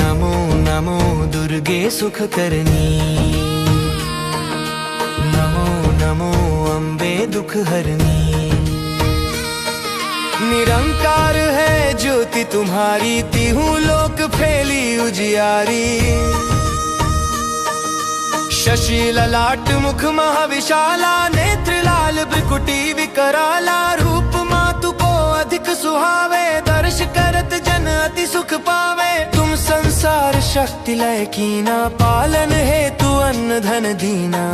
नमो नमो दुर्गे सुख करनी, नमो नमो अम्बे दुख हरनी। निरंकार है ज्योति तुम्हारी, तिहु लोक फैली उजियारी। शशि ललाट मुख महाविशाला, नेत्र लाल भ्रिकुटी विकराला। रूप मातु को अधिक सुहावे, दर्श करत जन अति सुख पावे। तुम संसार शक्ति लय कीना, पालन हेतु अन्न धन दीना।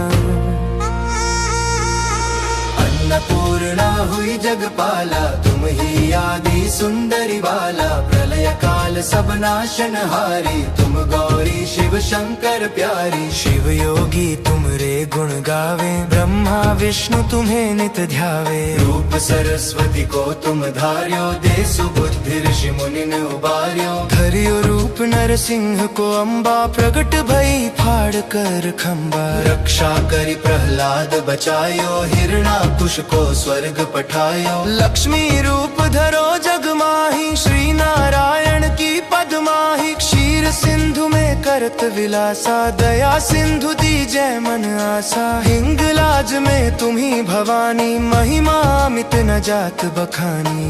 अन्नपूर्णा हुई जगपाला, तुम ही आदि सुंदरी बाला। प्रलय काल सब नाशन हारी, तुम गौरी शिव शंकर प्यारी। शिव योगी तुमरे गुण गावे, ब्रह्मा विष्णु तुम्हें नित ध्यावे। रूप सरस्वती को तुम धार्यो, दे सुबुद्धि ऋषि मुनि ने उबार्यो। धर्यो रूप नरसिंह को अम्बा, प्रगट भई फाड़ कर खम्बा। रक्षा करी प्रहलाद बचायो, हिरणाकुश को स्वर्ग पठायो। लक्ष्मी रूप धरो जग माही, श्री नारायण की पदमाही। क्षीर सिंधु में करत विलासा, दया सिंधु दीजै मन आसा। हिंगलाज में तुम्ही भवानी, महिमा अमित न जात बखानी।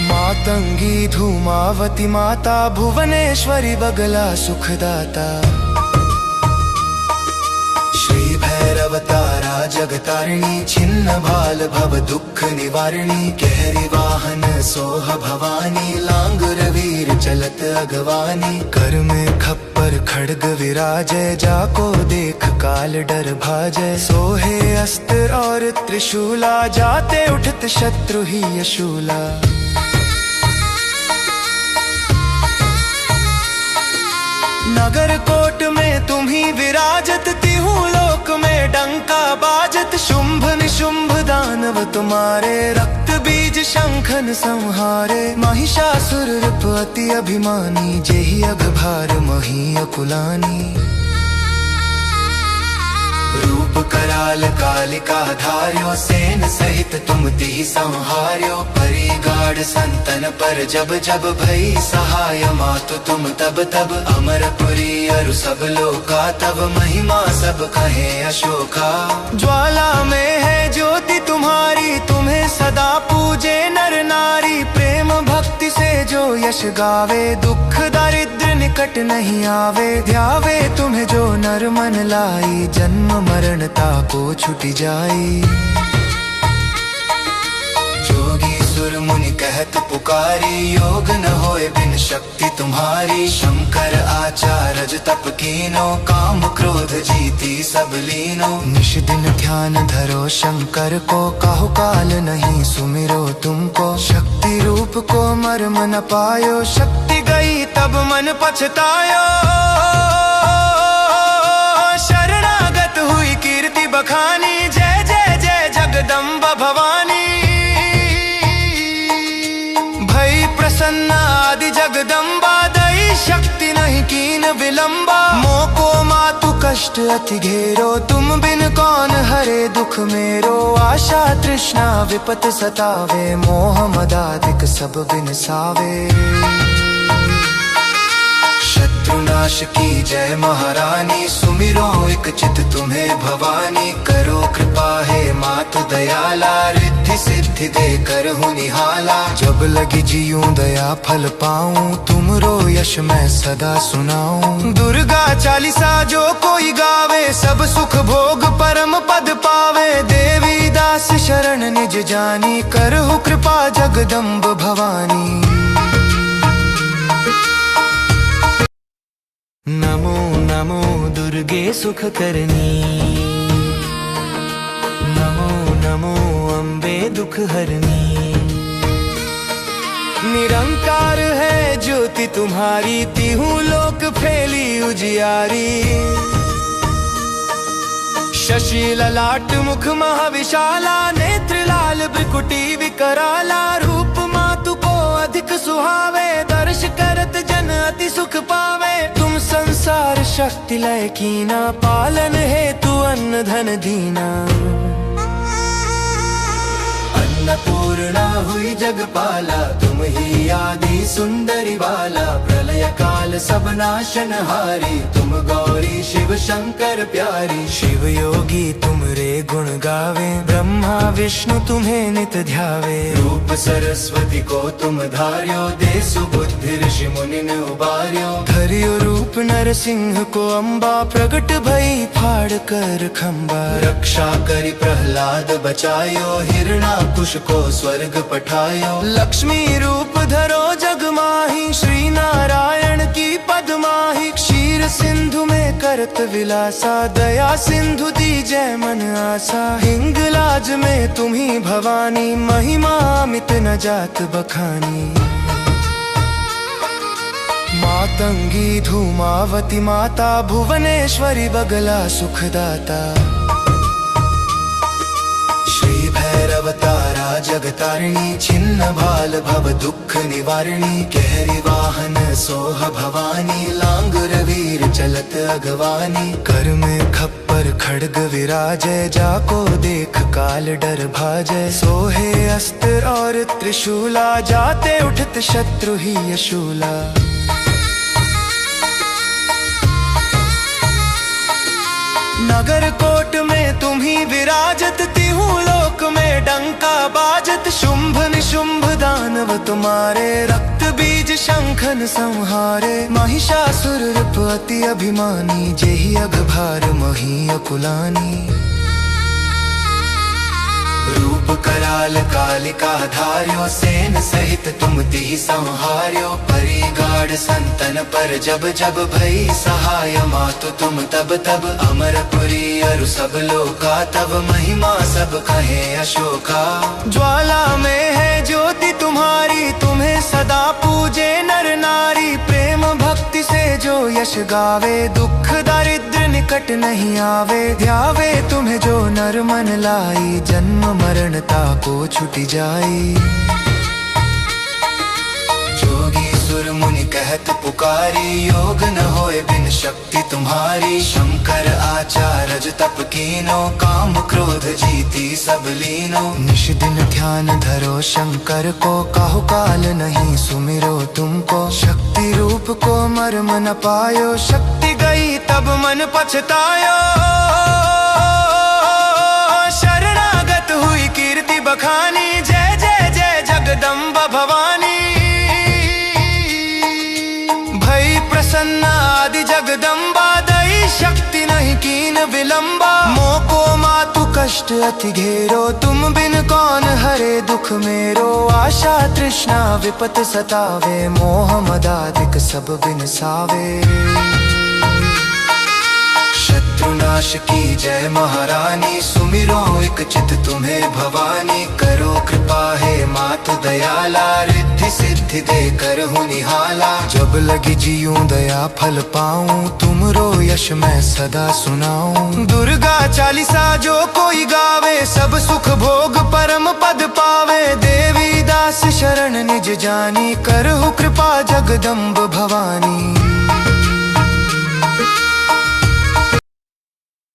मातंगी धूमावती माता, भुवनेश्वरी बगला सुखदाता। श्री भैरव तारा जगतारिणी, छिन्न भाल भव दुख निवारिणी। कहरी वाहन सोह भवानी, लांगुर वीर चलत अगवानी। कर में खप्पर खड्ग विराजय, जाको देख काल डर भाजय। सोहे अस्त्र और त्रिशूला, जाते उठत शत्रु ही यशूला। नगर कोट में तुम्ही विराजत, तिहु लोक में डंका बाजत। शुंभ निशुंभ दानव तुम्हारे, रक्त बीज शंखन संहारे। महिषासुर रूप अति अभिमानी, जेहि अघभार मही अकुलानी। रूप कराल कालिका धार्यो, सेन सहित तुम तिहि संहार्यो। परी गाढ़ संतन पर जब जब भई सहाय, मातु तुम तब तब। अमरपुरी अरु सब लोका, तब महिमा सब कहे अशोका। ज्वाला में है ज्योति तुम्हारी, तुम्हें सदा पूजे नर नारी। प्रेम भक्ति से जो यश गावे, दुख दारिद्र निकट नहीं आवे। ध्यावे तुम्हें जो नर मन लाई, जन्म मरणता को छुटी जाई। जोगी सुर मुनि कहत पुकारी, योग न होए बिन शक्ति तुम्हारी। शंकर आचार्य तप कीनो, काम क्रोध जीती सब लीनो। निश दिन ध्यान धरो शंकर को, काहु काल नहीं सुमिरो तुमको। शक्ति रूप को मर्म न पायो, शक्ति गई तब मन पछतायो। शरणागत हुई कीर्ति बखानी, जय जय जय जगदम्बा भवानी। भई प्रसन्न आदि जगदम्बा, दई शक्ति नहीं कीन विलंबा। मोको मातु कष्ट अति घेरो, तुम बिन कौन हरे दुख मेरो। आशा तृष्णा विपत सतावे, मोह मदादिक सब बिन सावे। शत्रुनाश की जय महारानी, सुमिरो एक चित तुम्हें भवानी। करो कृपा है मातु दयाला, रिद्धि सिद्धि दे कर हूँ निहाला। जब लगी जीऊं दया फल पाऊं, तुमरो यश मैं सदा सुनाऊं। दुर्गा चालीसा जो कोई गावे, सब सुख भोग परम पद पावे। देवी दास शरण निज जानी, करहु कृपा जगदम्ब भवानी। नमो नमो दुर्गे सुख करनी, नमो नमो अम्बे दुख हरनी। निरंकार है ज्योति तुम्हारी, तिहु लोक फैली उजियारी। शशि ललाट मुख महाविशाला, नेत्र लाल भ्रिकुटी विकराला। रूप मातु को अधिक सुहावे, दर्श करत जन अति सुख पावे। तुम संसार शक्ति लय कीना, पालन हेतु अन्न धन दीना। अन्नपूर्णा हुई जगपाला, तुम ही आदि सुंदरी सुंदरी बाला, प्रलय काल सब नाशनहारी, तुम गौरी शिव शंकर प्यारी। शिव योगी तुमरे गुण गावे, ब्रह्मा विष्णु तुम्हें नित ध्यावे। रूप सरस्वती को तुम धार्यो, दे सुबुद्धि ऋषि मुनि ने उबार्यो। धर्यो रूप नरसिंह को अम्बा, प्रगट भई फाड़ कर खम्बा। रक्षा करी प्रहलाद बचायो, हिरणाकुश को स्वर्ग पठायो। लक्ष्मी रूप धरो जग माही, श्री नारायण की पदमाही। क्षीर सिंधु में करत विलासा, दया सिंधु दीजै मन आसा। हिंगलाज में तुम्ही भवानी, महिमा अमित न जात बखानी। मातंगी धूमावती माता, भुवनेश्वरी बगला सुखदाता। श्री भैरव तारा जगतारिणी, छिन्न भाल भव दुख निवारिणी। कहरी वाहन सोह भवानी, लांगुर वीर चलत अगवानी। कर में खप्पर खड्ग विराजै, जाको देख काल डर भाजै। सोहे अस्त्र और त्रिशूला, जाते उठत शत्रु ही यशूला। नगर कोट में तुम्ही विराजत, तिहु लोक में डंका बाजत। शुंभ निशुंभ दानव तुम्हारे, रक्त बीज शंखन संहारे। महिषासुर रूप अति अभिमानी, जेहि अघभार मही अकुलानी। रूप कराल कालिका धार्यो, सेन सहित तुम तिहि संहार्यो। परी गाढ़ संतन पर जब जब भई सहाय, मातु तुम तब तब। अमरपुरी अरु सब लोका, तब महिमा सब कहे अशोका। ज्वाला में है ज्योति तुम्हारी, तुम्हें सदा पूजे नर नारी। प्रेम भक्ति से जो यश गावे, दुख दारिद्र निकट नहीं आवे। ध्यावे तुम्हें जो नर मन लाई, जन्म मरणता को छुटी जाई। जोगी सुर मुनि कहत पुकारी, योग न होए बिन शक्ति तुम्हारी। शंकर आचार्य तप कीनो, काम क्रोध जीती सब लीनो। निश दिन ध्यान धरो शंकर को, काहु काल नहीं सुमिरो तुमको। शक्ति रूप को मर्म न पायो, शक्ति गई तब मन पछतायो। शरणागत हुई कीर्ति बखानी, जय जय जय जगदम्बा भवानी। भई प्रसन्न आदि जगदम्बा, दई शक्ति नहीं कीन विलंबा। मोको मातु कष्ट अति घेरो, तुम बिन कौन हरे दुख मेरो। आशा तृष्णा विपत सतावे, मोह मदाधिक सब बिन सावे। शत्रुनाश की जय महारानी, सुमिरो एक चित तुम्हें भवानी। करो कृपा है मातु दयाला, रिद्धि सिद्धि दे कर हूँ निहाला। जब लगी जीऊं दया फल पाऊं, तुमरो यश मैं सदा सुनाऊं। दुर्गा चालीसा जो कोई गावे, सब सुख भोग परम पद पावे। देवी दास शरण निज जानी, करहु कृपा जगदम्ब भवानी।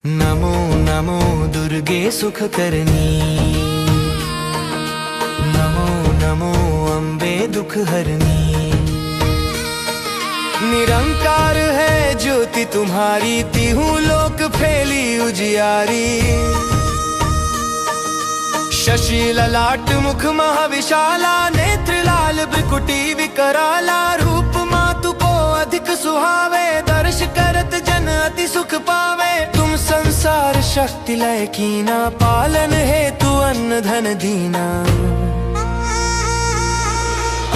नमो नमो दुर्गे सुख करनी, नमो नमो अम्बे दुख हरनी। निरंकार है ज्योति तुम्हारी, तिहु लोक फैली उजियारी। शशि ललाट मुख महाविशाला, नेत्र लाल भ्रिकुटी विकराला। रूप मातु को अधिक सुहावे, दर्श करत जन अति सुख पावे। तुम संसार शक्ति लय कीना, पालन हेतु अन्न धन दीना।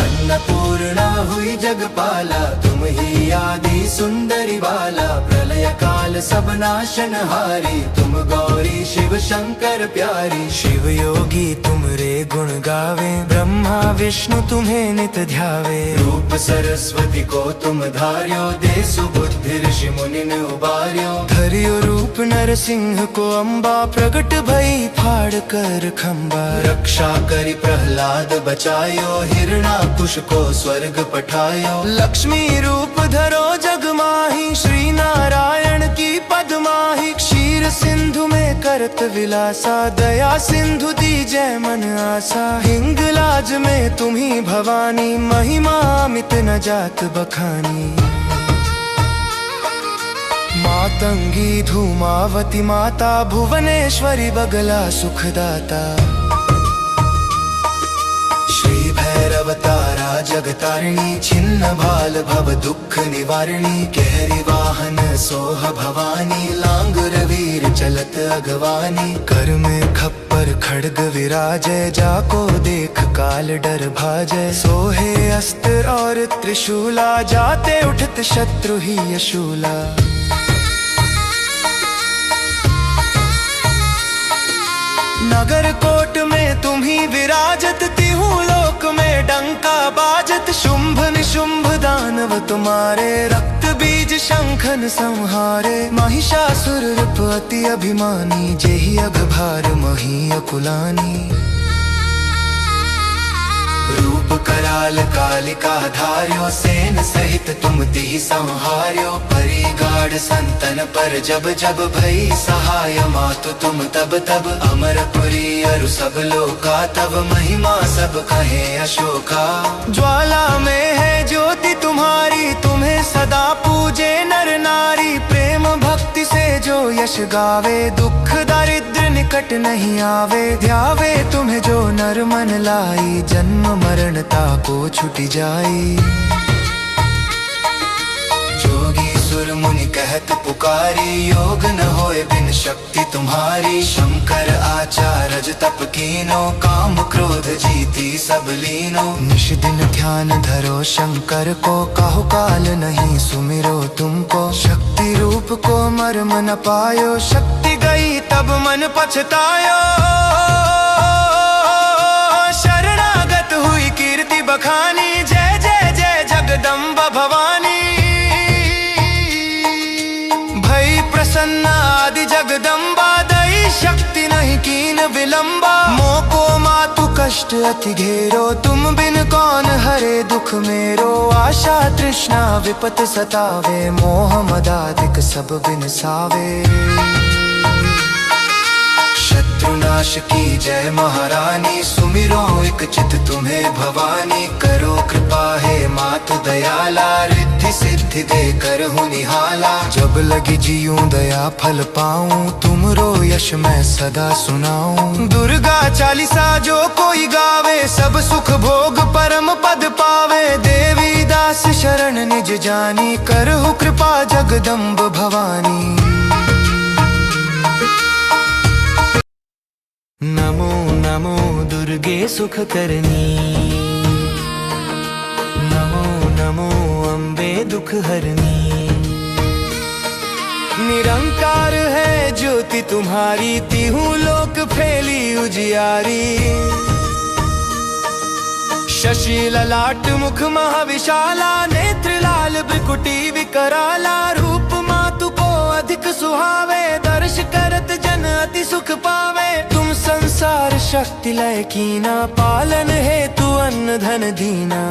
अन्नपूर्णा हुई जगपाला, तुम ही आदि सुंदरी बाला। प्रलय काल सब नाशनहारी, तुम गौरी शिव शंकर प्यारी। शिव योगी तुमरे गुण गावे, ब्रह्मा विष्णु तुम्हें नित ध्यावे। रूप सरस्वती को तुम धार्यो, दे सुबुद्धि ऋषि मुनि ने उबार्यो। धर्यो रूप नरसिंह को अम्बा, प्रगट भई फाड़ कर खम्बा। रक्षा करी प्रहलाद बचायो, हिरणाकुश को स्वर्ग पठायो। लक्ष्मी रूप धरो जग माही, श्री नारायण की पदमाही। क्षीर सिंधु में करत विलासा, दया सिंधु दीजै मन आसा। हिंगलाज में तुम्ही भवानी, महिमा अमित अमित न जात बखानी। मातंगी धूमावती माता भुवनेश्वरी बगला सुखदाता। श्री भैरव तारा जगतारिणी छिन्न भाल भव दुख निवारिणी। केहरी वाहन सोह भवानी लांगुर वीर चलत अगवानी। कर में खप्पर खड्ग विराजय जाको देख काल डर भाजय। सोहे अस्त्र और त्रिशूला जाते उठत शत्रु ही यशूला। नगर कोट में तुम्ही विराजत तिहु लोक में डंका बाजत। शुंभ निशुंभ दानव तुम्हारे रक्त बीज शंखन संहारे। महिषासुर रूप अति अभिमानी जेहि अघभार मही अकुलानी। रूप कराल कालिका धार्यो सेन सहित तुम तिहि संहार्यो। परी गाढ़ संतन पर जब जब भई सहाय मातु तुम तब तब। अमरपुरी अरु सब लोका तब महिमा सब कहे अशोका। ज्वाला में है ज्योति तुम्हारी तुम्हें सदा पूजे नर नारी। प्रेम भक्ति से जो यश गावे दुख दारिद्र निकट नहीं आवे। ध्यावे तुम्हें जो नर मन लाई जन्म मरणता को छुटी जाई। जोगी सुर मुनि कहत पुकारी योग न होए बिन शक्ति तुम्हारी। शंकर आचार्य तप कीनो काम क्रोध जीती सब लीनो। निश दिन ध्यान धरो शंकर को काहु काल नहीं सुमिरो तुमको। शक्ति रूप को मर्म न पायो शक्ति गई तब मन पछतायो। शरणागत हुई कीर्ति बखानी जय जय जय जगदम्बा भवानी। भई प्रसन्न आदि जगदम्बा दई शक्ति नहीं कीन विलंबा। मोको मातु कष्ट अति घेरो तुम बिन कौन हरे दुख मेरो। आशा तृष्णा विपत सतावे मोह मदादिक सब बिन सावे। शत्रुनाश की जय महारानी सुमिरो एक चित तुम्हें भवानी। करो कृपा है मातु दयाला रिद्धि सिद्धि दे कर हूँ निहाला। जब लगी जीऊं दया फल पाऊं तुमरो यश मैं सदा सुनाऊं। दुर्गा चालीसा जो कोई गावे सब सुख भोग परम पद पावे। देवी दास शरण निज जानी करहु कृपा जगदम्ब भवानी। नमो नमो दुर्गे सुख करनी। नमो नमो अम्बे दुख हरनी। निरंकार है ज्योति तुम्हारी तिहु लोक फैली उजियारी। शशि ललाट मुख महाविशाला नेत्र लाल भ्रिकुटी विकराला। रूप मातु को अधिक सुहावे दर्श करत जन अति सुख पावे। तुम संसार शक्ति लय कीना पालन हेतु अन्न धन दीना।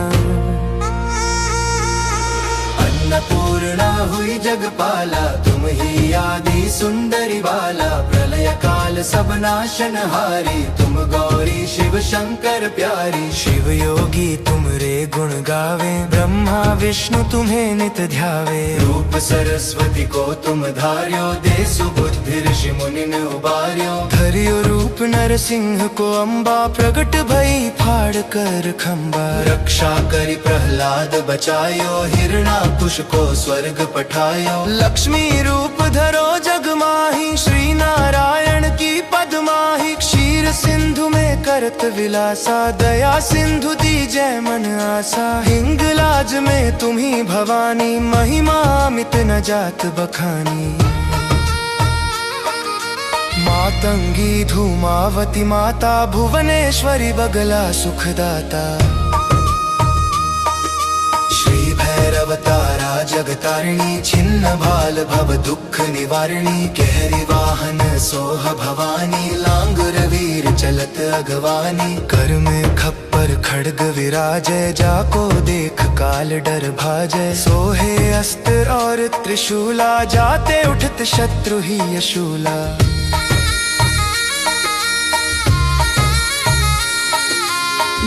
अन्नपूर्णा हुई जगपाला तुम ही आदि सुंदरी बाला। प्रलय काल सब नाशन हारी तुम गौरी शिव शंकर प्यारी। शिव योगी तुमरे गुण गावे ब्रह्मा विष्णु तुम्हें नित ध्यावे। रूप सरस्वती को तुम धार्यो दे सुबुद्धि ऋषि मुनि ने उबार्यो। धर्यो रूप नरसिंह को अम्बा प्रगट भई फाड़ कर खम्बा। रक्षा करी प्रहलाद बचायो हिरणाकुश को स्वर्ग पठायो। लक्ष्मी रूप धरो जग माही श्री नारायण की पदमाही। क्षीर सिंधु में करत विलासा दया सिंधु दी जय मन आसा। हिंगलाज में तुम्ही भवानी महिमा अमित न जात बखानी। मातंगी धूमावती माता भुवनेश्वरी बगला सुखदाता। श्री भैरव तारा जगतारिणी छिन्न भाल भव दुख निवारिणी। केहरी वाहन सोह भवानी लांगुर वीर चलत अगवानी। कर में खप्पर खड्ग विराजय जाको देख काल डर भाजय। सोहे अस्त्र और त्रिशूला जाते उठत शत्रु ही यशूला।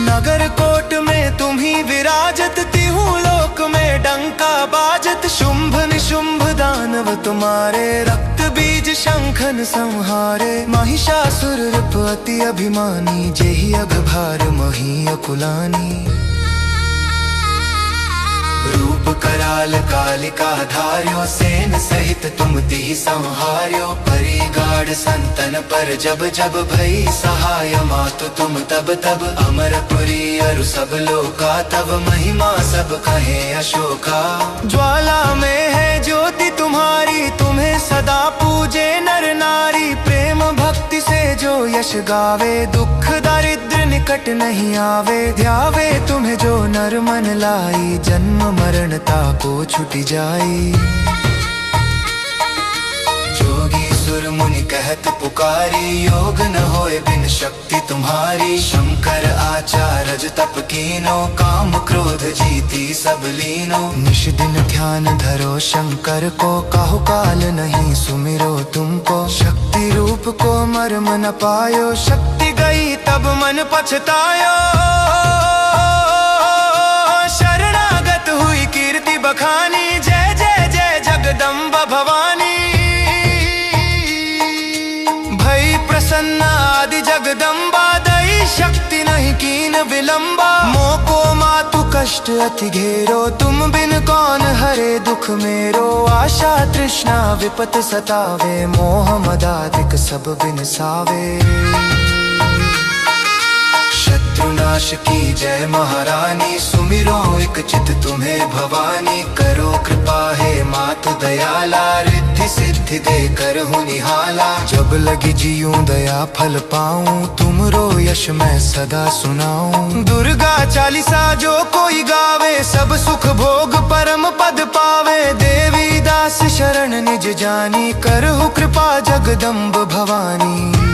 नगर कोट में तुम्ही विराजत तिहु शुंभ निशुंभ दानव तुम्हारे, रक्त बीज शंखन संहारे। महिषासुर रिप अति अभिमानी, जेहि अघभार मही अकुलानी। रूप कराल कालिका धार्यो, सेन सहित तुम तिहि संहार्यो। परी गाढ़ संतन पर जब जब भई सहाय, मातु तुम तब तब अमरपुरी अरु सब लोका। तब महिमा सब कहे अशोका। ज्वाला में है ज्योति तुम्हारी, तुम्हें सदा पूजे नर नारी। प्रेम भक्ति से जो यश गावे, दुख दारिद्र निकट नहीं आवे। ध्यावे तुम्हें जो नर मन लाई, जन्म मरणता को छुटी जाई। जोगी सुर मुनि कहत पुकारी, योग न होए बिन शक्ति तुम्हारी। शंकर आचार्य तप कीनो, काम क्रोध जीती सब लीनो। निश दिन ध्यान धरो शंकर को, काहु काल नहीं सुमिरो तुमको। शक्ति रूप को मर्म न पायो, शक्ति गई तब मन पछतायो। शरणागत हुई कीर्ति बखानी, जय जय जय जगदम्बा भवानी। भई प्रसन्न आदि जगदम्बा, दई शक्ति नहीं कीन विलंबा। मोको मातु कष्ट अति घेरो, तुम बिन कौन हरे दुख मेरो। आशा तृष्णा विपत सतावे, मोह मदाधिक सब बिन सावे। शत्रुनाश की जय महारानी, सुमिरो एक चित तुम्हें भवानी। करो कृपा है मातु दयाला, रिद्धि सिद्धि दे कर हूँ निहाला। जब लगी जीऊं दया फल पाऊं, तुमरो यश मैं सदा सुनाऊं। दुर्गा चालीसा जो कोई गावे, सब सुख भोग परम पद पावे। देवी दास शरण निज जानी, करहु कृपा जगदम्ब भवानी।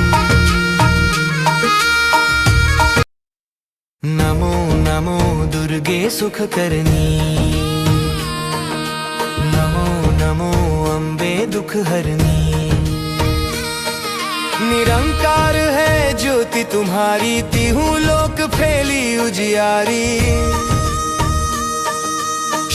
नमो नमो दुर्गे सुख करनी, नमो नमो अम्बे दुख हरनी। निरंकार है ज्योति तुम्हारी, तिहु लोक फैली उजियारी।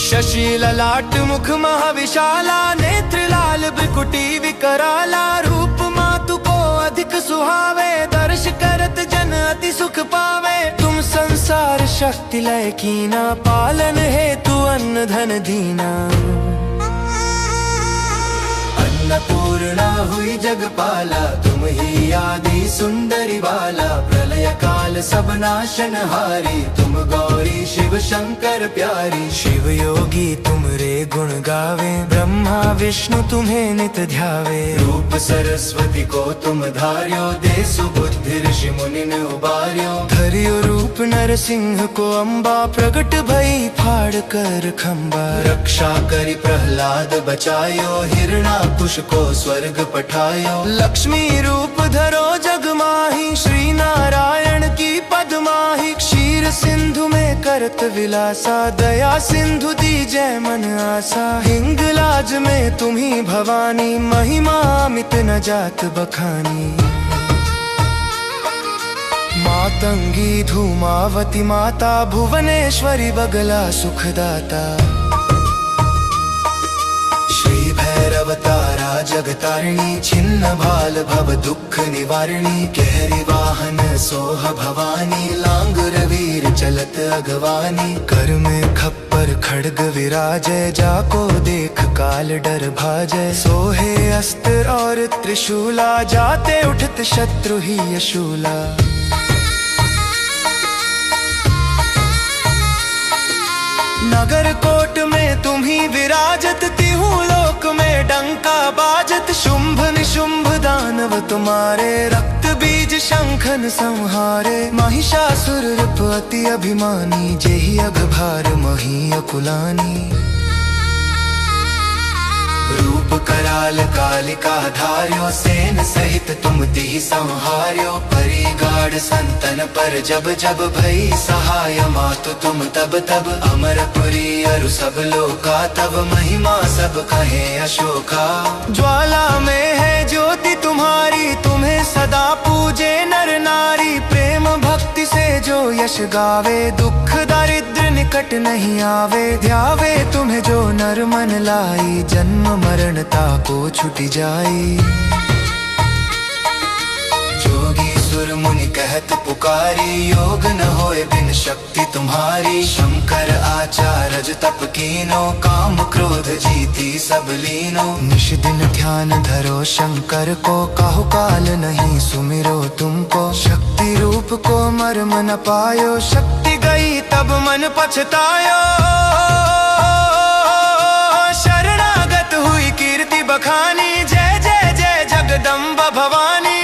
शशि ललाट मुख महाविशाला, नेत्र लाल भ्रिकुटी विकराला। रूप मातु को अधिक सुहावे, दर्श करत जन अति सुख पावे। तुम संसार शक्ति लय कीना, पालन हेतु अन्न धन दीना। अन्नपूर्णा हुई जगपाला, तुम ही आदि सुंदरी बाला। प्रलय काल सब नाशनहारी, तुम गौरी शिव शंकर प्यारी। शिव योगी तुमरे गुण गावे, ब्रह्मा विष्णु तुम्हें नित ध्यावे। रूप सरस्वती को तुम धार्यो, दे सुबुद्धि ऋषि मुनि ने उबार्यो। धर्यो रूप नरसिंह को अम्बा, प्रगट भई फाड़ कर खम्बा। रक्षा करी प्रहलाद बचायो, हिरणाकुश को स्वर्ग पठायो। लक्ष्मी रूप धरो जग माही, श्री नारायण की पदमाही। क्षीर सिंधु में करत विलासा, दया सिंधु दी जय मन आसा। हिंगलाज में तुम्ही भवानी, महिमा अमित न जात बखानी। मातंगी धूमावती माता, भुवनेश्वरी बगला सुखदाता। श्री भैरव तारा जगतारिणी, छिन्न भाल भव दुख निवारिणी। कहरी वाहन सोह भवानी, लांगुर वीर चलत अगवानी। कर में खप्पर खड्ग विराजय, जाको देख काल डर भाजय। सोहे अस्त्र और त्रिशूला, जाते उठत शत्रु ही यशूला। नगर कोट में तुम्ही विराजत, तिहु लोक में डंका बाजत। शुंभ निशुंभ दानव तुम्हारे, रक्त बीज शंखन संहारे। महिषासुर रिप अति अभिमानी, जेहि अघभार मही अकुलानी। रूप कराल कालिका धार्यो, सेन सहित तुम तिहि संहार्यो। परी गाढ़ संतन पर जब जब भई सहाय, मातु तुम तब तब अमरपुरी अरु सब लोका। तब महिमा सब कहे अशोका। ज्वाला में है ज्योति ज्योति तुम्हारी तुम्हें सदा पूजे नर नारी। प्रेम भक्ति से जो यश गावे दुख दारिद्र निकट नहीं आवे। ध्यावे तुम्हें जो नर मन लाई जन्म मरणता को छुटी जाई। सुर मुनि कहत पुकारी योग न होए बिन शक्ति तुम्हारी। शंकर आचार्य तप कीनो काम क्रोध जीती सब लीनो। निश दिन ध्यान धरो शंकर को काहु काल नहीं सुमिरो तुमको। शक्ति रूप को मर्म न पायो शक्ति गई तब मन पछतायो। शरणागत हुई कीर्ति बखानी जय जय जय जगदम्बा भवानी।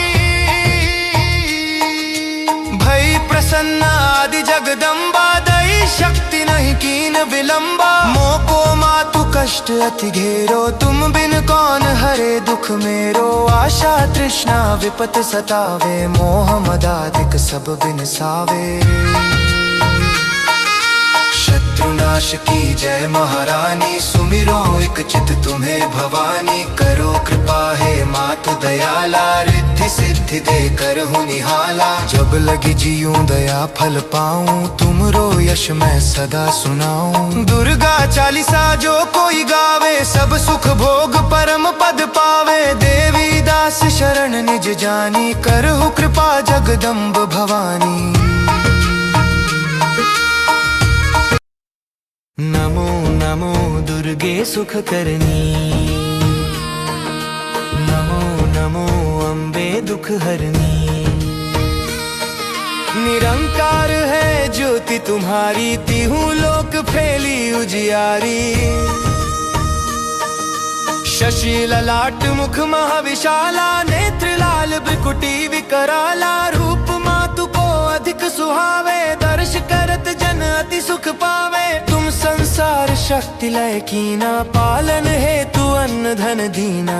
प्रसन्न आदि जगदम्बा दई शक्ति नहीं कीन विलंबा। मोको मातु कष्ट अति घेरो तुम बिन कौन हरे दुख मेरो। आशा तृष्णा विपत सतावे मोह मदाधिक सब बिन सावे। शत्रुनाश की जय महारानी सुमिरो एक चित तुम्हें भवानी। करो कृपा है मातु दयाला रिद्धि सिद्धि दे कर हूँ निहाला। जब लगी जीऊं दया फल पाऊं तुमरो यश मैं सदा सुनाऊं। दुर्गा चालीसा जो कोई गावे सब सुख भोग परम पद पावे। देवी दास शरण निज जानी करहु कृपा जगदम्ब भवानी। नमो नमो दुर्गे सुख करनी। नमो नमो अम्बे दुख हरनी। निरंकार है ज्योति तुम्हारी तिहु लोक फैली उजियारी। शशि ललाट मुख महाविशाला नेत्र लाल भ्रिकुटी विकराला। रूप मातु को अधिक सुहावे दर्श करत जन अति सुख पावे। तुम संसार शक्ति लय कीना पालन हेतु अन्न धन दीना।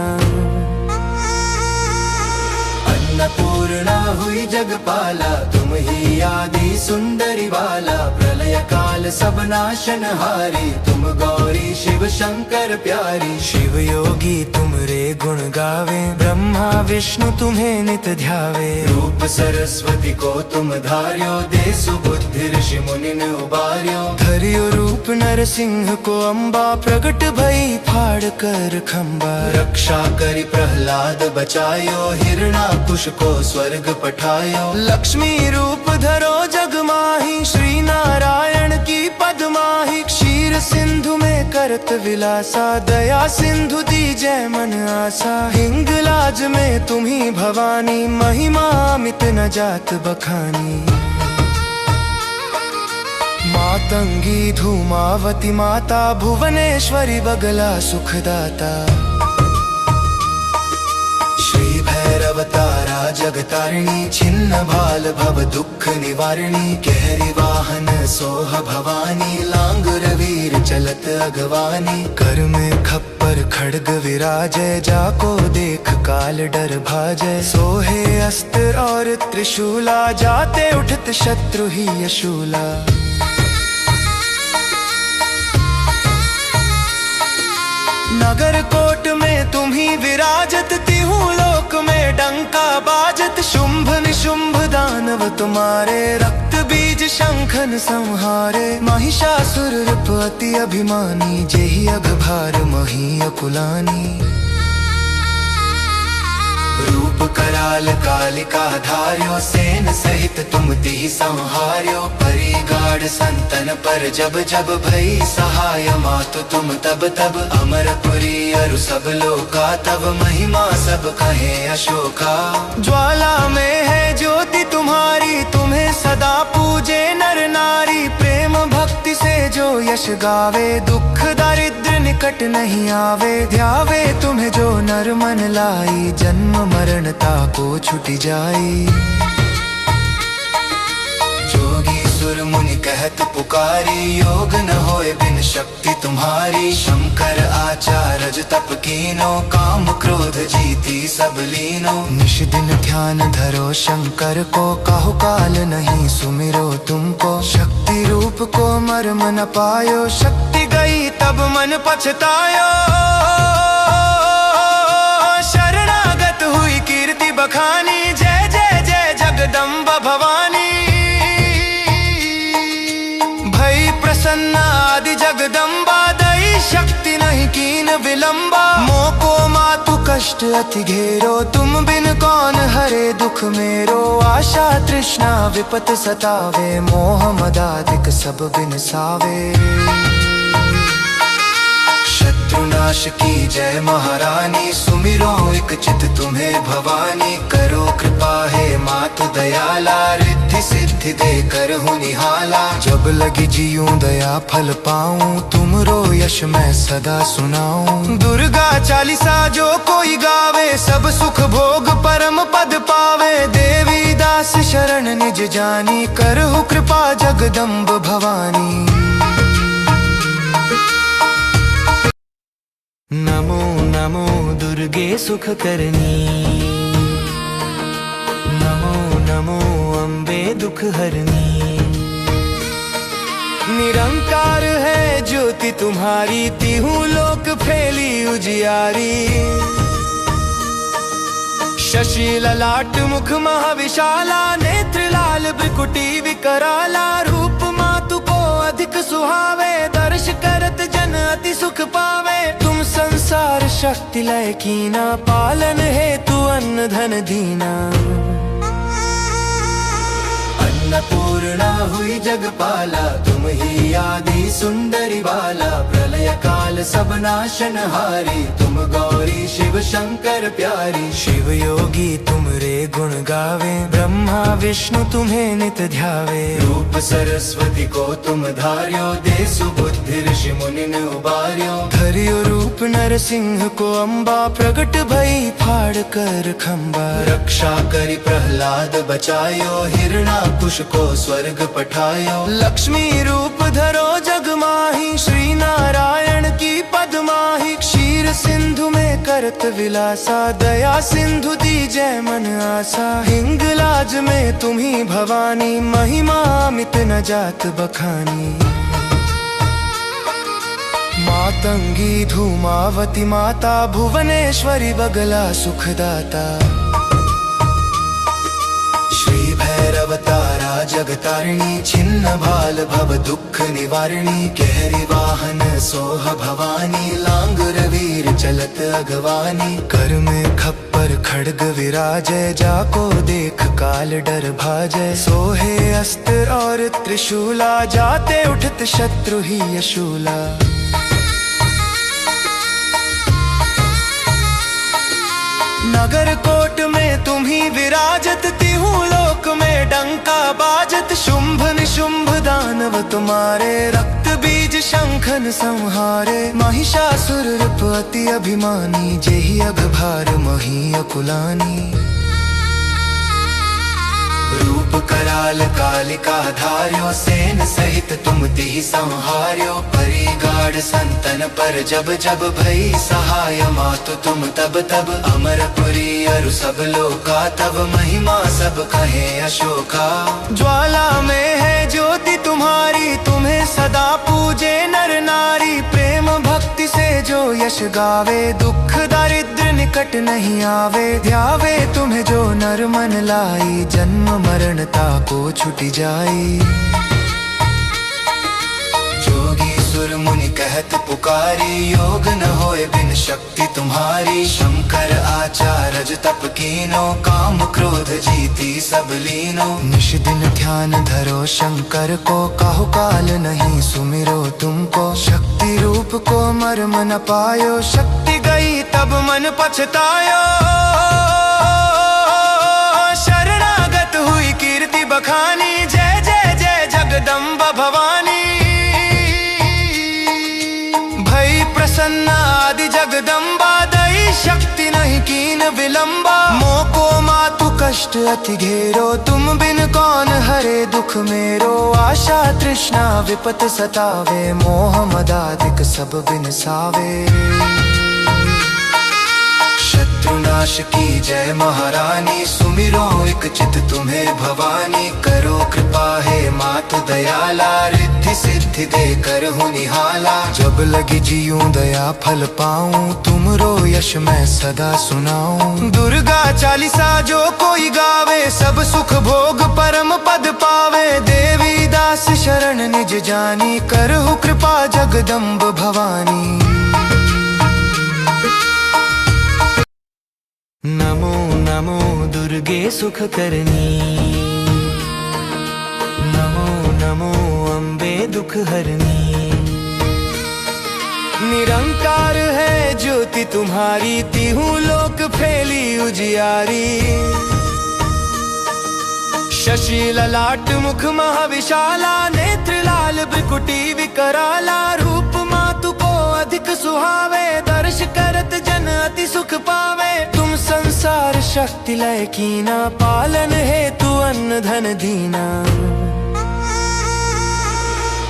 अन्नपूर्णा हुई जगपाला तुम ही आदि सुंदरी बाला। प्रलय काल सब नाशन हारी तुम गौरी शिव शंकर प्यारी। शिव योगी तुमरे गुण गावे ब्रह्मा विष्णु तुम्हें नित ध्यावे। रूप सरस्वती को तुम धार्यो दे सुबुद्धि ऋषि मुनि ने उबार्यो। धर्यो रूप नरसिंह को अम्बा प्रगट भई फाड़ कर खम्बा। रक्षा करी प्रहलाद बचायो हिरणाकुश को स्वर्ग पठायो। लक्ष्मी रूप धरो जग माही श्री नारायण की पदमाही। क्षीर सिंधु में करत विलासा दया सिंधु दी जय मन आसा। हिंगलाज में तुम्ही भवानी महिमा अमित न जात बखानी। मातंगी धूमावती माता भुवनेश्वरी बगला सुखदाता। श्री भैरव तारा जगतारिणी छिन्न भाल भव दुख निवारिणी। कहरी वाहन सोह भवानी लांग रवीर चलत अगवानी। कर में खप्पर खड्ग विराजय जाको देख काल डर भाजय। सोहे अस्त्र और त्रिशूला जाते उठत शत्रु ही यशूला। नगर कोट में तुम ही विराजत तिहु लोक में डंका बाजत। शुंभ निशुंभ दानव तुम्हारे रक्त बीज शंखन संहारे। महिषासुर रूप अति अभिमानी जेहि अघभार मही अकुलानी। रूप कराल कालिका धार्यो सेन सहित तुम तिहि संहार्यो। परिगाढ़ संतन पर जब जब भई सहाय मातु तुम तब तब। अमरपुरी अरु सब लोका तब महिमा सब कहे अशोका। ज्वाला में है ज्योति तुम्हारी तुम्हें सदा पूजे नर नारी। प्रेम भक्ति से जो यश गावे दुख दारिद्र निकट नहीं आवे। ध्यावे तुम्हें जो नर मन लाई जन्म मरणता को छुटी जाई। जोगी सुर मुनि कहत पुकारी योग न होए बिन शक्ति तुम्हारी। शंकर आचार्य तप कीनो काम क्रोध जीती सब लीनो। निश दिन ध्यान धरो शंकर को काहु काल नहीं सुमिरो तुमको। शक्ति रूप को मर्म न पायो शक्ति गई तब मन पछतायो। शरणागत शरणागत हुई कीर्ति बखानी, जय जय जय जगदम्बा भवानी। भई प्रसन्न आदि जगदम्बा, दई शक्ति नहीं कीन विलंबा। मोको मातु कष्ट अति घेरो, तुम बिन कौन हरे दुख मेरो। आशा तृष्णा विपत सतावे, मोह मदाधिक सब बिन सावे। शत्रुनाश की जय महारानी, सुमिरो एक चित तुम्हें भवानी। करो कृपा है मातु दयाला, रिद्धि सिद्धि दे कर हूँ निहाला। जब लगी जीऊं दया फल पाऊं, तुमरो यश मैं सदा सुनाऊं। दुर्गा चालीसा जो कोई गावे, सब सुख भोग परम पद पावे। देवी दास शरण निज जानी, करहु कृपा जगदम्ब भवानी। नमो नमो दुर्गे सुख करनी, नमो नमो अम्बे दुख हरनी। निरंकार है ज्योति तुम्हारी, तिहु लोक फैली उजियारी। शशि ललाट मुख महाविशाला, नेत्र लाल भ्रिकुटी विकराला। रूप मातु को अधिक सुहावे, दर्श करत जन अति सुख पावे। तुम संसार शक्ति लय कीना, पालन हेतु अन्न धन दीना। अन्नपूर्णा हुई जगपाला, तुम ही आदि सुंदरी बाला। प्रलय काल सब नाशन हारी, तुम गौरी शिव शंकर प्यारी। शिव योगी तुमरे गुण गावे, ब्रह्मा विष्णु तुम्हें नित ध्यावे। रूप सरस्वती को तुम धार्यो, दे सुबुद्धि ऋषि मुनि ने उबार्यो। धर्यो रूप नरसिंह को अम्बा, प्रगट भई फाड़ कर खम्बा। रक्षा करी प्रहलाद बचायो, हिरणाकुश को स्वर्ग पठायो। लक्ष्मी रूप धरो जग माही, श्री नारायण की पदमाही। क्षीर सिंधु में करत विलासा, दया सिंधु दीजै मन आसा। हिंगलाज में तुम्ही भवानी, महिमा अमित न जात बखानी। मातंगी धूमावती माता, भुवनेश्वरी बगला सुखदाता। श्री भैरव तारा जगतारिणी, छिन्न भाल भव दुख निवारिणी। कहरी वाहन सोह भवानी, लांगुर वीर चलत अगवानी। कर में खप्पर खड्ग विराजय, जाको देख काल डर भाजय। सोहे अस्त्र और त्रिशूला, जाते उठत शत्रु ही यशूला। नगर कोट में तुम्ही विराजत, तिहु लोक में डंका बाजत। शुंभ निशुंभ दानव तुम्हारे, रक्त बीज शंखन संहारे। महिषासुर रूप अति अभिमानी, जेहि अघभार मही अकुलानी। रूप कराल कालिका धार्यो, सेन सहित तुम तिहि संहार्यो। परी गाढ़ संतन पर जब जब भई सहाय, मातु तुम तब तब। अमरपुरी अरु सब लोका, तब महिमा सब कहे अशोका। ज्वाला में है ज्योति तुम्हारी, तुम्हें सदा पूजे नर नारी। प्रेम भक्ति से जो यश गावे, दुख दारिद्र निकट नहीं आवे। ध्यावे तुम्हें जो नर मन लाई, जन्म मरणता को छुटी जाई। जोगी सुर मुनि कहत पुकारी, योग न होए बिन शक्ति तुम्हारी। शंकर आचार्य तप कीनो, काम क्रोध जीती सब लीनो। निश दिन ध्यान धरो शंकर को, काहु काल नहीं सुमिरो तुमको। शक्ति रूप को मर्म न पायो, शक्ति गई तब मन पछतायो। शरणागत हुई कीर्ति बखानी, जय जय जय जगदम्बा भवानी। भई प्रसन्न आदि जगदम्बा, दई शक्ति नहीं कीन विलंबा। मोको मातु कष्ट अति घेरो, तुम बिन कौन हरे दुख मेरो। आशा तृष्णा विपत सतावे, मोह मदाधिक सब बिन सावे। शत्रुनाश की जय महारानी, सुमिरो एक चित तुम्हें भवानी। करो कृपा है मातु दयाला, रिद्धि सिद्धि दे कर हूँ निहाला। जब लगी जीऊं दया फल पाऊं, तुमरो यश मैं सदा सुनाऊं। दुर्गा चालीसा जो कोई गावे, सब सुख भोग परम पद पावे। देवी दास शरण निज जानी, करहु कृपा जगदम्ब भवानी। नमो नमो दुर्गे सुख करनी, नमो नमो अम्बे दुख हरनी। निरंकार है ज्योति तुम्हारी, तिहु लोक फैली उजियारी। शशि ललाट मुख महाविशाला, नेत्र लाल भ्रिकुटी विकराला। रूप मातु को अधिक सुहावे, दर्श करत जन अति सुख पावे। तुम संसार शक्ति लय कीना, पालन हेतु अन्न धन दीना।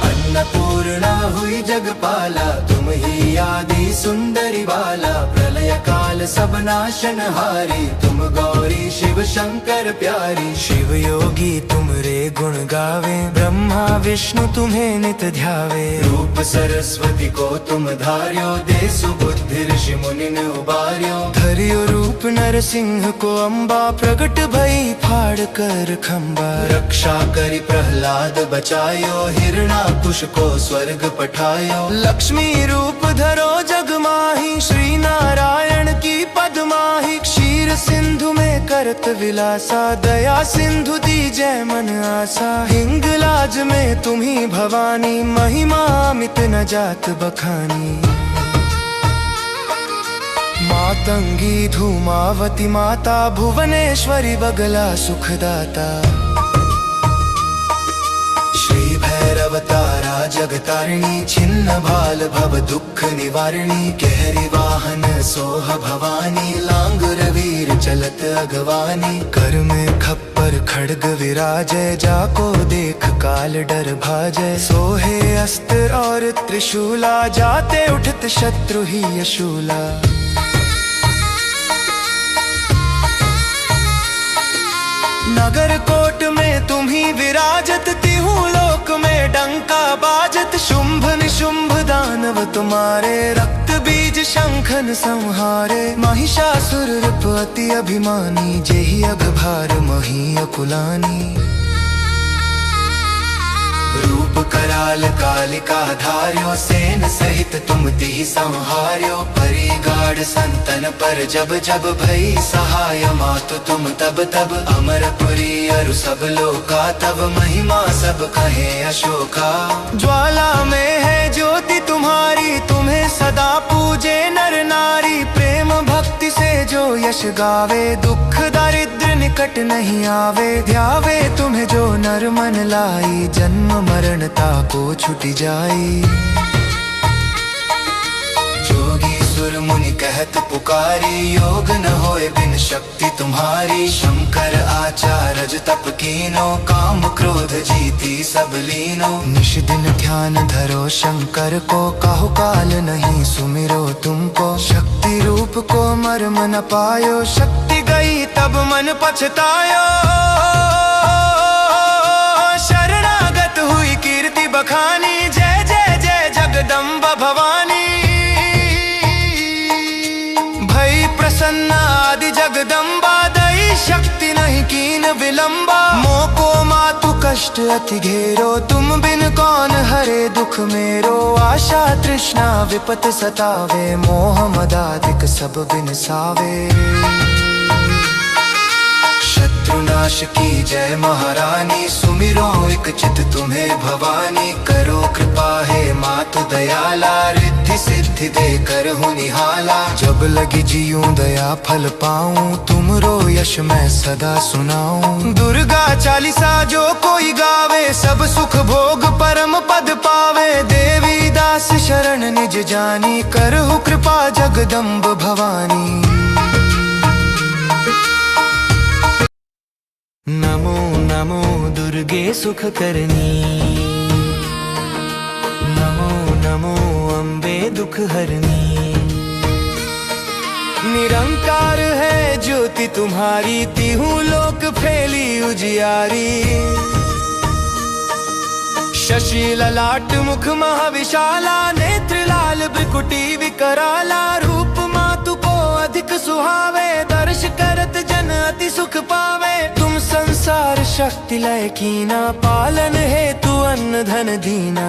अन्नपूर्णा हुई जगपाला, तुम ही आदि सुंदरी बाला। प्रलय काल सब नाशन हारी, तुम गौरी शिव शंकर प्यारी। शिव योगी तुमरे गुण गावे, ब्रह्मा विष्णु तुम्हें नित ध्यावे। रूप सरस्वती को तुम धार्यो, दे सुबुद्धि ऋषि मुनि ने उबार्यो। धर्यो रूप नरसिंह को अम्बा, प्रकट भई फाड़ कर खम्बा। रक्षा करी प्रहलाद बचायो, हिरणाकुश को स्वर्ग पठायो। लक्ष्मी रूप धरो जग माही, श्री नारायण की पदमाही। क्षीर सिंधु में करत विलासा, दया सिंधु दी जय मन आसा। हिंगलाज में तुम्ही भवानी, महिमा अमित न जात बखानी। मातंगी धूमावती माता, भुवनेश्वरी बगला सुखदाता। श्री भैरव तारा जगतारिणी, छिन्न भाल भव दुख निवारिणी। कहरी वाहन सोह भवानी, लांगुर वीर चलत अगवानी। कर में खप्पर खड्ग विराजय, जाको देख काल डर भाजय। सोहे अस्त्र और त्रिशूला, जाते उठत शत्रु ही यशूला। नगर कोट में तुम्ही विराजत, तिहु लोक में डंका बाजत। शुंभ निशुंभ दानव तुम्हारे, रक्त बीज शंखन संहारे। महिषासुर रूप अति अभिमानी, जेहि अघभार मही अकुलानी। रूप कराल कालिका धार्यो, सेन सहित तुम तिहि संहार्यो। परी गाढ़ संतन पर जब जब भई सहाय, मातु तुम तब तब। अमरपुरी अरु सब लोका, तब महिमा सब कहे अशोका। ज्वाला में है ज्योति तुम्हारी, तुम्हें सदा पूजे नर नारी। प्रेम भक्ति से जो यश गावे, दुख दारिद्र निकट नहीं आवे। ध्यावे तुम्हें जो नर मन लाई, जन्म मरणता को छुटी जाई। जोगी सुर मुनि कहत पुकारी, योग न होए बिन शक्ति तुम्हारी। शंकर आचार्य तप कीनो, काम क्रोध जीती सब लीनो। निश दिन ध्यान धरो शंकर को, काहु काल नहीं सुमिरो तुमको। शक्ति रूप को मर्म न पायो, शक्ति गई तब मन पछतायो। शरणागत हुई कीर्ति बखानी, जय जय जय जगदम्बा भवानी। भई प्रसन्न आदि जगदम्बा, दई शक्ति नहीं कीन विलंबा। मोको मातु कष्ट अति घेरो, तुम बिन कौन हरे दुख मेरो। आशा तृष्णा विपत सतावे, मोह मदाधिक सब बिन सावे। शत्रुनाश की जय महारानी, सुमिरो एक चित तुम्हें भवानी। करो कृपा है मातु दयाला, रिद्धि सिद्धि दे कर हूँ निहाला। जब लगी जीऊं दया फल पाऊं, तुमरो यश मैं सदा सुनाऊं। दुर्गा चालीसा जो कोई गावे, सब सुख भोग परम पद पावे। देवी दास शरण निज जानी, करहु कृपा जगदम्ब भवानी। नमो नमो दुर्गे सुख करनी, नमो नमो अम्बे दुख हरनी। निरंकार ज्योति तुम्हारी, तीहूं लोक फैली उजियारी। शशि ललाट मुख महाविशाला, नेत्र लाल भ्रिकुटी विकराला। रूप मातु को अधिक सुहावे, दर्श करत जन अति सुख पावे। तुम संसार शक्ति लय कीना, पालन हेतु अन्न धन दीना।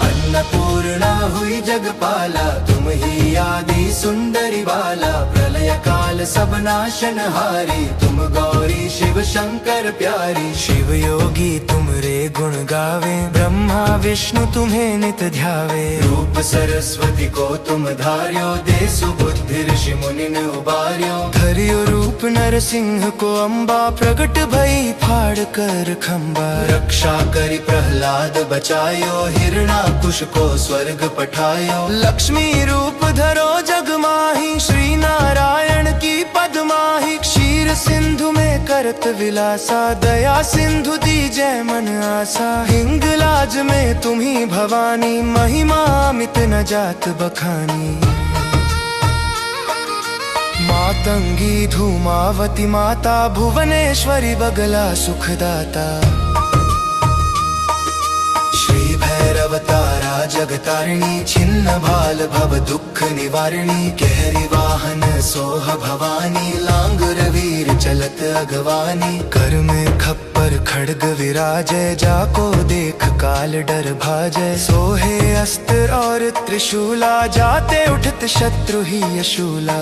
अन्नपूर्णा हुई जगपाला, तुम ही आदि सुंदरी बाला। प्रलय काल सब नाशनहारी, तुम गौरी शिव शंकर प्यारी। शिव योगी तुमरे गुण गावे, ब्रह्मा विष्णु तुम्हें नित ध्यावे। रूप सरस्वती को तुम धार्यो, दे सुबुद्धि ऋषि मुनिन उबार्यो। धर्यो रूप नरसिंह को अम्बा, प्रगट भई फाड़ कर खम्बा। रक्षा करी प्रहलाद बचायो, हिरणाकुश को स्वर्ग पठायो। लक्ष्मी रूप धरो जग माही, श्री नारायण की पदमाही। क्षीर सिंधु में करत विलासा, दया सिंधु दीजै मन आसा। हिंगलाज में तुम्ही भवानी, महिमा अमित न जात बखानी। मातंगी धूमावती माता, भुवनेश्वरी बगला सुखदाता। श्री भैरव तारा जगतारिणी, छिन्न भाल भव दुख निवारिणी। कहरी वाहन सोह भवानी, लांग रवीर चलत अगवानी। कर में खप्पर खड्ग विराजै, जाको देख काल डर भाजै। सोहे अस्त्र और त्रिशूला, जाते उठत शत्रु ही यशूला।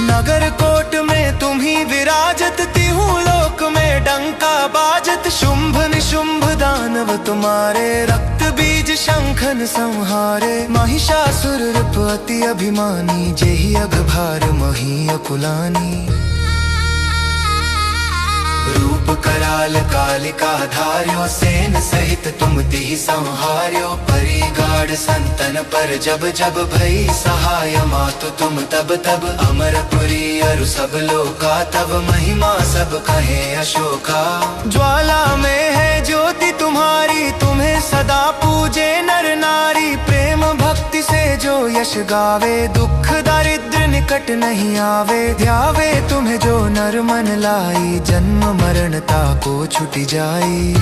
नगर कोट में तुम्ही विराजत, तीहूं लोक में डंका बाजत। शुंभ निशुंभ दानव तुम्हारे, रक्त बीज शंखन संहारे। महिषासुर रूप अति अभिमानी, जेहि अघभार मही अकुलानी। रूप कराल कालिका धार्यो, सेन सहित तुम तिहि संहार्यो। परी गाढ़ संतन पर जब जब भई सहाय, मातु तुम तब तब। अमरपुरी अरु सब लोका, तब महिमा सब कहे अशोका। ज्वाला में है ज्योति तुम्हारी, तुम्हें सदा पूजे नर नारी। प्रेम भक्ति से जो यश गावे, दुख दारिद्र निकट नहीं आवे। ध्यावे तुम्हें जो नर मन लाई, जन्म मरणता को छुटी जाई।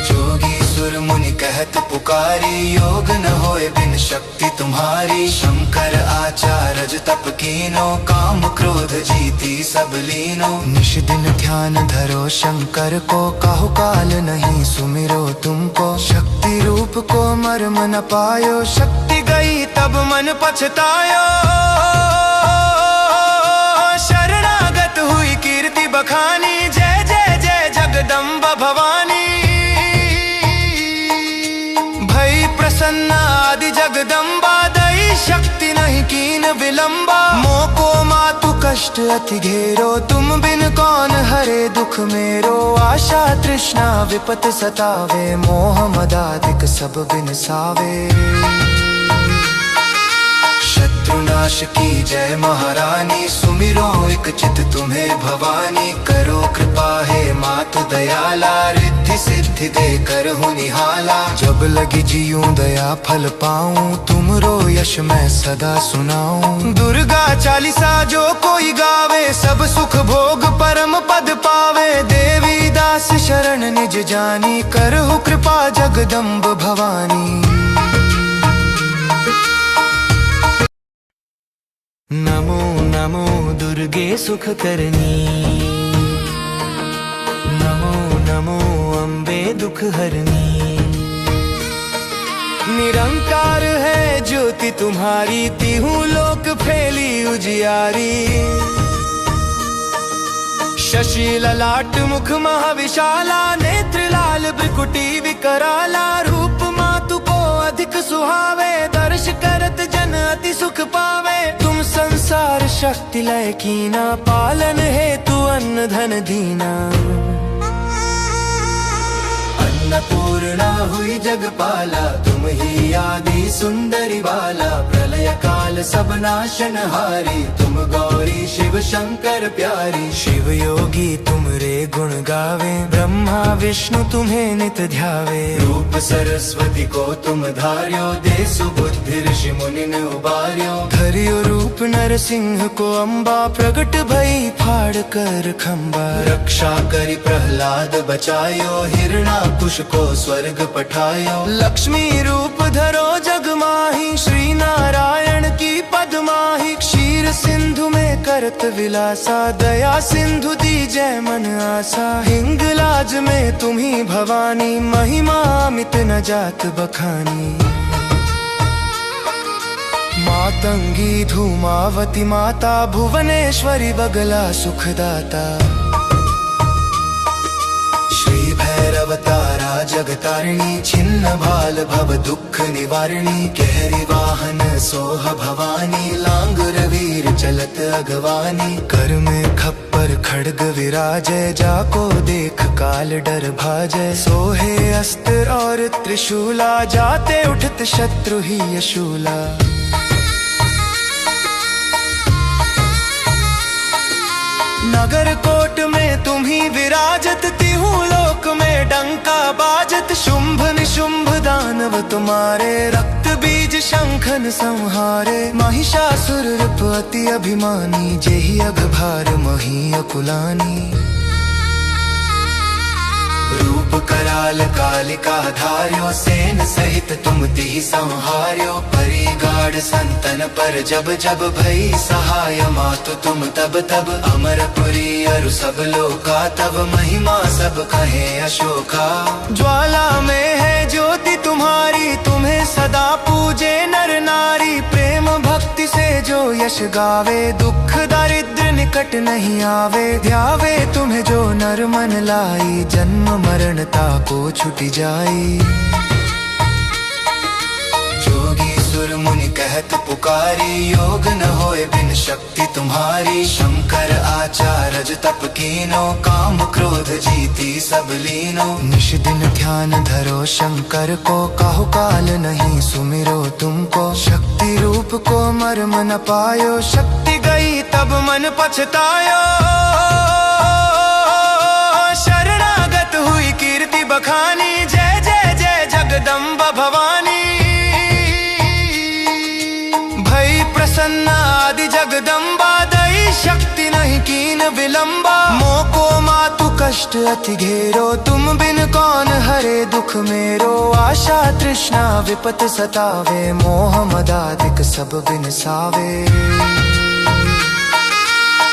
जोगी सुर मुनि कहत पुकारी, योग न होए बिन शक्ति तुम्हारी। शंकर आचार्य तप कीनो, काम क्रोध जीती सब लीनो। निश दिन ध्यान धरो शंकर को, काहु काल नहीं सुमिरो तुमको। शक्ति रूप को मर्म न पायो, शक्ति गई तब मन पछतायो। शरणागत हुई कीर्ति बखानी, जय जय जय जगदम्बा भवानी। भई प्रसन्न आदि जगदम्बा, दई शक्ति नहीं कीन विलंबा। मोको मातु कष्ट अति घेरो, तुम बिन कौन हरे दुख मेरो। आशा तृष्णा विपत सतावे, मोह मदादिक सब बिन सावे। शत्रुनाश की जय महारानी, सुमिरो एक चित तुम्हें भवानी। करो कृपा है मातु दयाला, रिद्धि सिद्धि दे कर हूँ निहाला। जब लगी जीऊं दया फल पाऊं, तुमरो यश मैं सदा सुनाऊं। दुर्गा चालीसा जो कोई गावे, सब सुख भोग परम पद पावे। देवी दास शरण निज जानी, करहु कृपा जगदम्ब भवानी। नमो नमो दुर्गे सुख करनी, नमो नमो अम्बे दुख हरनी। निरंकार है ज्योति तुम्हारी, तीहूं लोक फैली उजियारी। शशि ललाट मुख महाविशाला, नेत्र लाल भ्रिकुटी विकराला। रूप मातु को अधिक सुहावे, दर्श करत जन अति सुख पावे। तुम संसार शक्ति लय कीना, पालन हेतु अन्न धन दीना। अन्नपूर्णा हुई जगपाला, तुम ही आदि सुंदरी बाला। प्रलय काल सब नाशनहारी, तुम गौरी शिव शंकर प्यारी। शिव योगी तुमरे गुण गावे, ब्रह्मा विष्णु तुम्हें नित ध्यावे। रूप सरस्वती को तुम धार्यो, दे सुबुद्धि ऋषि मुनि उबार्यो। धरियो रूप नरसिंह को अम्बा, प्रगट भई फाड़ कर खम्बा। रक्षा करी प्रहलाद बचायो, हिरणाकुश को स्वर्ग पठायो। लक्ष्मी रूप धरो जग माही, श्री नारायण की पदमाही। क्षीर सिंधु में करत विलासा, दया सिंधु दीजै मन आसा। हिंगलाज में तुम्ही भवानी, महिमा अमित न जात बखानी। मातंगी धूमावती माता, भुवनेश्वरी बगला सुखदाता। श्री भैरव तारा जगतारिणी, छिन्न भाल भव दुख निवारिणी। कहरी वाहन सोह भवानी, लांगुर वीर चलत अगवानी। कर में खप्पर खड्ग विराजै, जाको देख काल डर भाजै। सोहे अस्त्र और त्रिशूला, जाते उठत शत्रु ही यशूला। नगर कोट में तुम्ही विराजत, तिहु लोक में डंका बाजत। शुंभ निशुंभ दानव तुम्हारे, रक्त बीज शंखन संहारे। महिषासुर रूप अति अभिमानी, जेहि अघभार मही अकुलानी। रूप कराल कालिका धार्यो, सेन सहित तुम तिहि संहार्यो। परी गाढ़ संतन पर जब जब भई सहाय, मातु तुम तब तब। अमरपुरी अरु सब लोका, तब महिमा सब कहे अशोका। ज्वाला में है ज्योति तुम्हारी, तुम्हें सदा पूजे नर नारी। प्रेम भक्ति से जो यश गावे, दुख दारिद्र निकट नहीं आवे। ध्यावे तुम्हें जो नर मन लाई, जन्म मरणता को छुटी जाई। जोगी सुर मुनि कहत पुकारी, योग न होए बिन शक्ति तुम्हारी। शंकर आचार्य तप कीनो, काम क्रोध जीती सब लीनो। निश दिन ध्यान धरो शंकर को, काहु काल नहीं सुमिरो तुमको। शक्ति रूप को मर्म न पायो, शक्ति गई तब मन पछतायो। शरणागत हुई कीर्ति बखानी, जय जय जय जगदम्बा भवानी। भई प्रसन्न आदि जगदम्बा, दई शक्ति नहीं कीन विलंबा। मोको मातु कष्ट अति घेरो, तुम बिन कौन हरे दुख मेरो। आशा तृष्णा विपत सतावे, मोह मदादिक सब बिन सावे।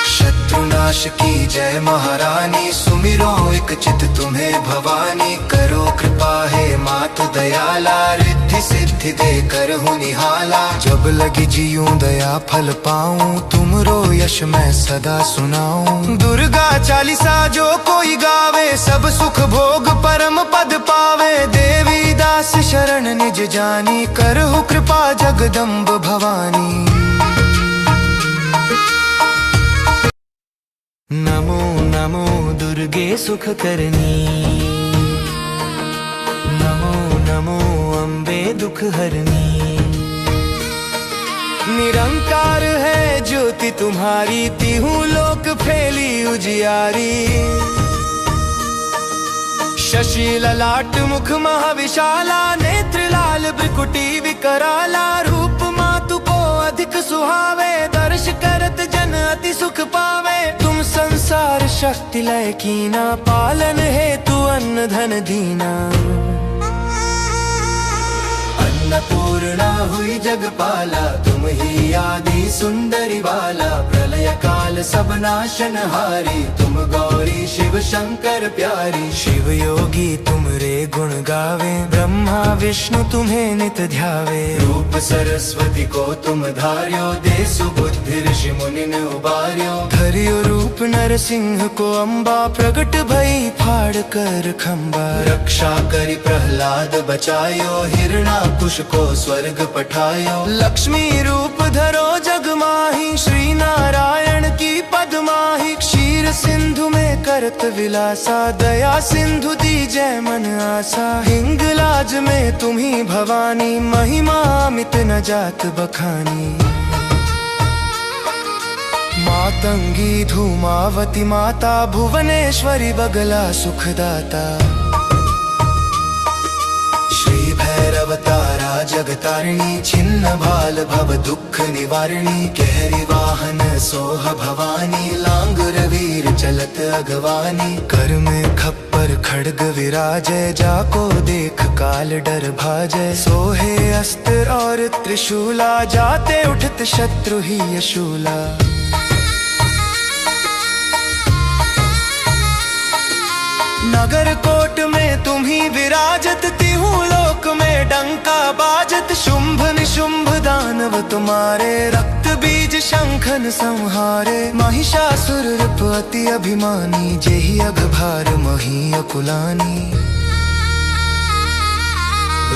शत्रुनाश की जय महारानी, सुमिरो एक चित तुम्हें भवानी। करो कृपा है मातु दयाला, रिद्धि सिद्धि दे कर हूँ निहाला। जब लगी जीऊं दया फल पाऊं, तुमरो यश मैं सदा सुनाऊं। दुर्गा चालीसा जो कोई गावे, सब सुख भोग परम पद पावे। देवी दास शरण निज जानी, करहु कृपा जगदम्ब भवानी। नमो नमो दुर्गे सुख करनी, नमो नमो अम्बे दुख हरनी। निरंकार है ज्योति तुम्हारी, तिहु लोक फैली उजियारी। शशि ललाट मुख महाविशाला, नेत्र लाल भ्रिकुटी विकराला। रूप मातु को अधिक सुहावे, दर्श करत जन अति सुख पावे। तुम संसार शक्ति लय कीना, पालन हेतु अन्न धन दीना। अन्नपूर्णा हुई जगपाला, तुम ही आदि सुंदरी बाला। प्रलय काल सब नाशनहारी, तुम गौरी शिव शंकर प्यारी। शिव योगी तुमरे गुण गावे, ब्रह्मा विष्णु तुम्हें नित ध्यावे। रूप सरस्वती को तुम धार्यो, दे सुबुद्धि ऋषि मुनि उबार्यो। धरियो रूप नरसिंह को अम्बा, प्रगट भई फाड़ कर खम्बा। रक्षा करी प्रहलाद बचायो, हिरणाकुश को स्वर्ग पठायो। लक्ष्मी रूप धरो जग माही, श्री नारायण की पदमाही। क्षीर सिंधु में करत विलासा, दया सिंधु दीजै मन आसा। हिंगलाज में तुम्ही भवानी, महिमा अमित न जात बखानी। मातंगी धूमावती माता, भुवनेश्वरी बगला सुखदाता। श्री भैरव तारा जगतारिणी, छिन्न भाल भव दुख निवारिणी। कहरी वाहन सोह भवानी, लांग रवीर चलत अगवानी। कर में खप्पर खड्ग विराजय, जाको देख काल डर भाजय। सोहे अस्त्र और त्रिशूला, जाते उठत शत्रु ही यशूला। नगर कोट में तुम ही विराजत, तिहु लोक में डंका बाजत। शुंभ निशुंभ दानव तुम्हारे, रक्त बीज शंखन संहारे। महिषासुर रूप अति अभिमानी, जेहि अघभार मही अकुलानी।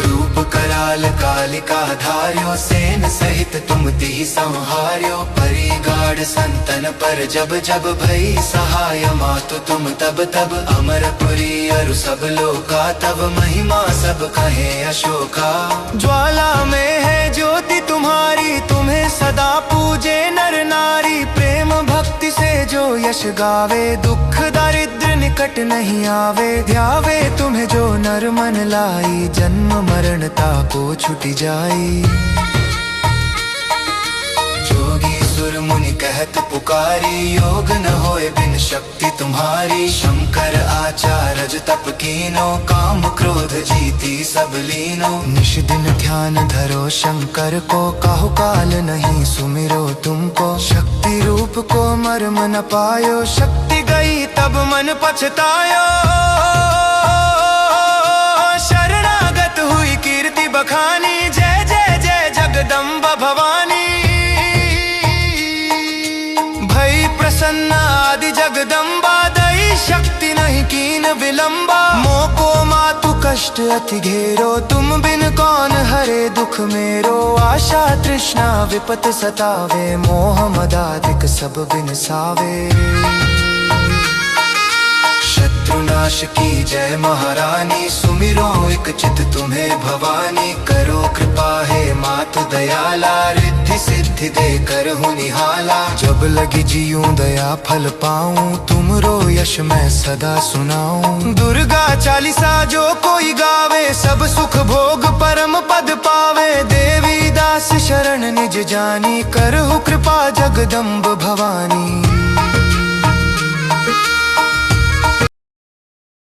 रूप कराल कालिका धार्यो, सेन सहित तुम तिहि संहार्यो। परी गाढ़ संतन पर जब जब भई सहाय, मातु तुम तब तब। अमरपुरी अरु सब लोका, तब महिमा सब कहे अशोका। ज्वाला में है ज्योति तुम्हारी, तुम्हें सदा पूजे नर नारी। प्रेम भक्ति से जो यश गावे, दुख दारिद्र निकट नहीं आवे। ध्यावे तुम्हें जो नर मन लाई, जन्म मरणता को छुटी जाई। जोगी सुर मुनि कहत पुकारी, योग न होए बिन शक्ति तुम्हारी। शंकर आचार्य तप कीनो, काम क्रोध जीती सब लीनो। निश दिन ध्यान धरो शंकर को, काहु काल नहीं सुमिरो तुमको। शक्ति रूप को मर्म न पायो, शक्ति गई तब मन पछतायो। शरणागत हुई कीर्ति बखानी, जय जय जय जगदम्बा भवानी। भई प्रसन्न आदि जगदम्बा, दई शक्ति नहीं कीन विलंबा। मोको मातु कष्ट अति घेरो, तुम बिन कौन हरे दुख मेरो। आशा तृष्णा विपत सतावे, मोह मदाधिक सब बिन सावे। शत्रुनाश की जय महारानी, सुमिरो एक चित तुम्हें भवानी। करो कृपा है मातु दयाला, रिद्धि सिद्धि दे कर हूँ निहाला। जब लगी जीऊं दया फल पाऊं, तुमरो यश मैं सदा सुनाऊं। दुर्गा चालीसा जो कोई गावे, सब सुख भोग परम पद पावे। देवी दास शरण निज जानी, करहु कृपा जगदम्ब भवानी।